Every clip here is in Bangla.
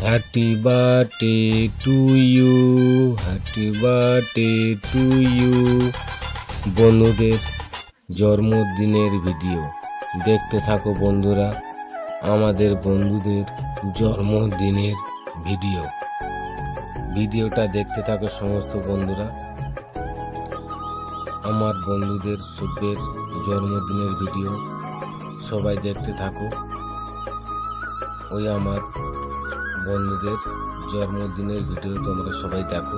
Happy birthday to you, happy birthday to you. বন্ধুদের জন্মদিনের ভিডিও দেখতে থাকো বন্ধুরা, আমাদের বন্ধুদের জন্মদিনের ভিডিওটা দেখতে থাকো সমস্ত বন্ধুরা। আমার বন্ধুদের সবের জন্মদিনের ভিডিও সবাই দেখতে থাকো। ওই আমার বন্ধুদের জন্মদিনের ভিডিও তোমরা সবাই দেখো,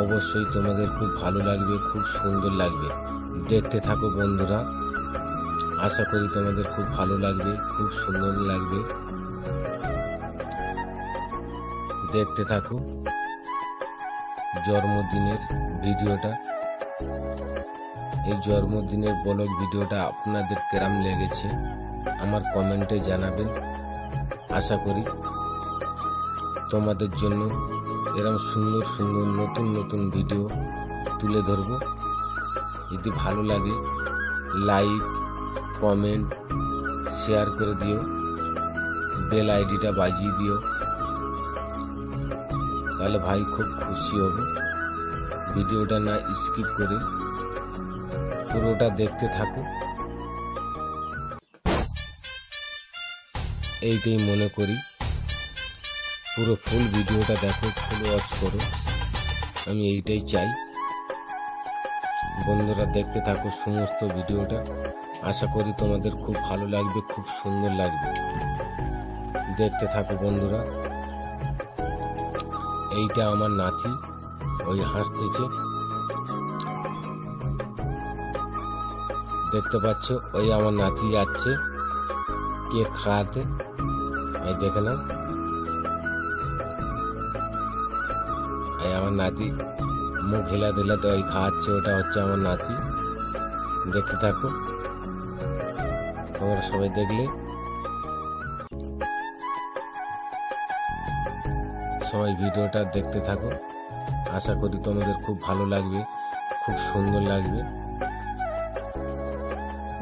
অবশ্যই তোমাদের খুব ভালো লাগবে, খুব সুন্দর লাগবে। দেখতে থাকো বন্ধুরা, আশা করি তোমাদের খুব ভালো লাগবে, খুব সুন্দর লাগবে। দেখতে থাকো জন্মদিনের ভিডিওটা। এই জন্মদিনের ব্লগ ভিডিওটা আপনাদের কেমন লেগেছে আমার কমেন্টে জানাবেন। আশা করি তোমাদের জন্য এরকম সুন্দর সুন্দর নতুন নতুন ভিডিও তুলে ধরব। যদি ভালো লাগে লাইক, কমেন্ট, শেয়ার করে দিও, বেল আইডিটা বাজিয়ে দিও, তাহলে ভাই খুব খুশি হব। ভিডিওটা না স্কিপ করে পুরোটা দেখতে থাকো, এইটাই মনে করি। পুরো ফুল ভিডিওটা দেখো, ফুল ওয়াচ করো, আমি এইটাই চাই। বন্ধুরা দেখতে থাকো সমস্ত ভিডিওটা, আশা করি তোমাদের খুব ভালো লাগবে, খুব সুন্দর লাগবে। দেখতে থাকো বন্ধুরা। এইটা আমার নাতি, ওই হাসতেছে, দেখতে পাচ্ছ। ওই আমার নাতি যাচ্ছে কেক খাওয়াতে, এই দেখে নাও। আমার নাতি মুখ হিলাতে ওই খাওয়াচ্ছে, ওটা হচ্ছে আমার নাতি। দেখতে থাকো তোমরা সবাই, দেখলে সবাই ভিডিওটা দেখতে থাকো। আশা করি তোমাদের খুব ভালো লাগবে, খুব সুন্দর লাগবে।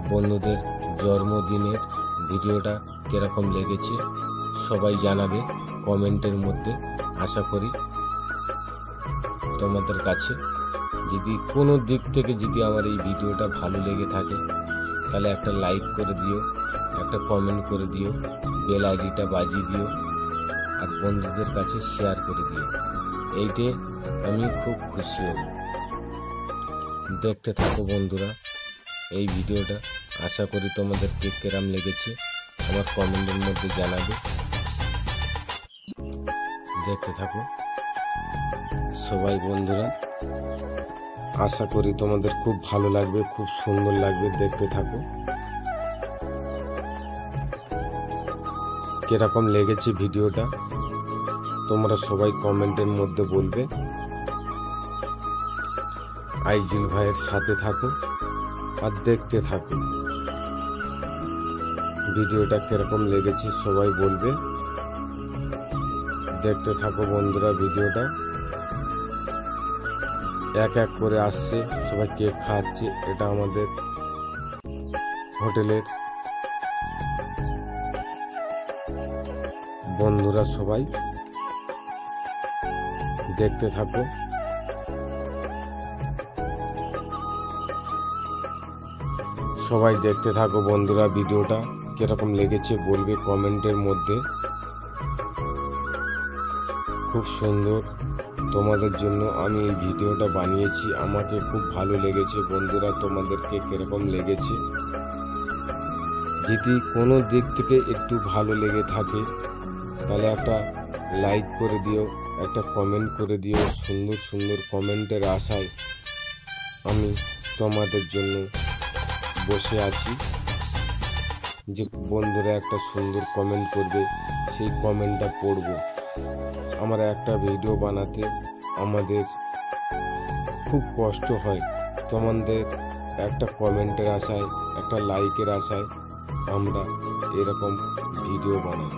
বন্ধুদের জন্মদিনের ভিডিওটা কিরকম লেগেছে সবাই জানাবে কমেন্টের মধ্যে। আশা করি তোমাদের কাছে যদি কোনো দিক থেকে যদি আমার এই ভিডিওটা ভালো লেগে থাকে তাহলে একটা লাইক করে দিও, একটা কমেন্ট করে দিও, বেল আইডিটা বাজিয়ে দিও, আর বন্ধুদের কাছে শেয়ার করে দিও। এইটে আমি খুব খুশি হব। দেখতে থাকো বন্ধুরা এই ভিডিওটা। আশা করি তোমাদের কেরাম লেগেছে আমার কমেন্টের মধ্যে জানাবে। দেখতে থাকো সবাই বন্ধুরা, আশা করি তোমাদের খুব ভালো লাগবে, খুব সুন্দর লাগবে। দেখতে থাকো কিরকম লেগেছে ভিডিওটা তোমরা সবাই কমেন্টের মধ্যে বলবে। আইজুল ভাইয়ের সাথে থাকো আর দেখতে থাকো ভিডিওটা কিরকম লেগেছে সবাই বলবে। দেখতে থাকো বন্ধুরা ভিডিওটা। এক এক করে আসছে, সবাই কেক খাওয়াচ্ছে। এটা আমাদের হোটেলের বন্ধুরা সবাই। দেখতে থাকো সবাই, দেখতে থাকো বন্ধুরা ভিডিওটা কিরকম লেগেছে বলবে কমেন্টের মধ্যে। খুব সুন্দর তোমাদের জন্য আমি এই ভিডিওটা বানিয়েছি, আমাকে খুব ভালো লেগেছে। বন্ধুরা তোমাদেরকে কিরকম লেগেছে যদি কোনো দিক থেকে একটু ভালো লেগে থাকে তাহলে একটা লাইক করে দিও, একটা কমেন্ট করে দিও। সুন্দর সুন্দর কমেন্টের আশায় আমি তোমাদের জন্য বসে আছি, যে বন্ধুরা একটা সুন্দর কমেন্ট করবে, সেই কমেন্টটা পড়ব। আমার একটা ভিডিও বানাতে আমাদের খুব কষ্ট হয়, তোমাদের একটা কমেন্টের আশায়, একটা লাইকের আশায় আমরা এরকম ভিডিও বানাই।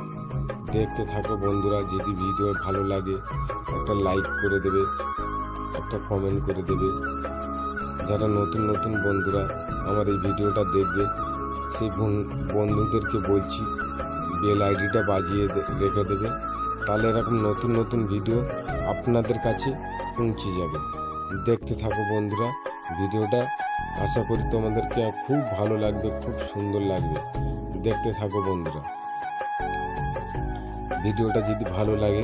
দেখতে থাকো বন্ধুরা, যদি ভিডিও ভালো লাগে একটা লাইক করে দেবে, একটা কমেন্ট করে দেবে। যারা নতুন নতুন বন্ধুরা আমার এই ভিডিওটা দেখবে সেই বন্ধুদেরকে বলছি বেল আইডিটা বাজিয়ে রেখে দেবে, তাহলে এরকম নতুন নতুন ভিডিও আপনাদের কাছে পৌঁছে যাবে। দেখতে থাকো বন্ধুরা ভিডিওটা, আশা করি তোমাদেরকে খুব ভালো লাগবে, খুব সুন্দর লাগবে। দেখতে থাকো বন্ধুরা। ভিডিওটা যদি ভালো লাগে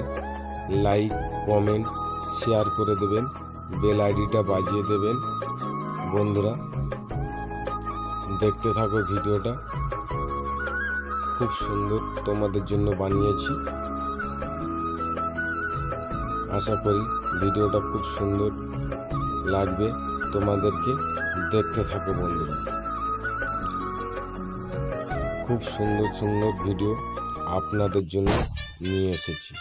লাইক, কমেন্ট, শেয়ার করে দেবেন, বেল আইডিটা বাজিয়ে দেবেন বন্ধুরা। দেখতে থাকো ভিডিওটা, খুব সুন্দর তোমাদের জন্য বানিয়েছি। আশা করি ভিডিওটা খুব সুন্দর লাগবে তোমাদেরকে। দেখতে থাকো বন্ধুরা, খুব সুন্দর সুন্দর ভিডিও আপনাদের জন্য নিয়ে এসেছি।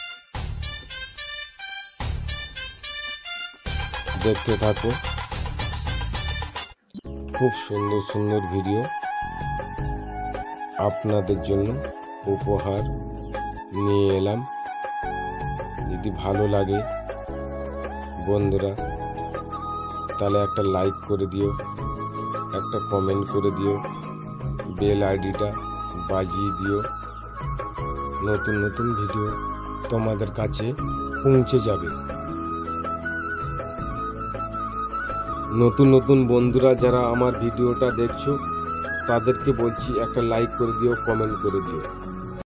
দেখতে থাকো, খুব সুন্দর সুন্দর ভিডিও আপনাদের জন্য উপহার নিয়ে এলাম। যদি ভালো লাগে বন্ধুরা তাহলে একটা লাইক করে দিও, একটা কমেন্ট করে দিও, বেল আইডিটা বাজিয়ে দিও। নতুন নতুন ভিডিও তোমাদের কাছে পৌঁছে যাবে। নতুন নতুন বন্ধুরা যারা আমার ভিডিওটা দেখছো তাদেরকে বলছি একটা লাইক করে দিও, কমেন্ট করে দিও।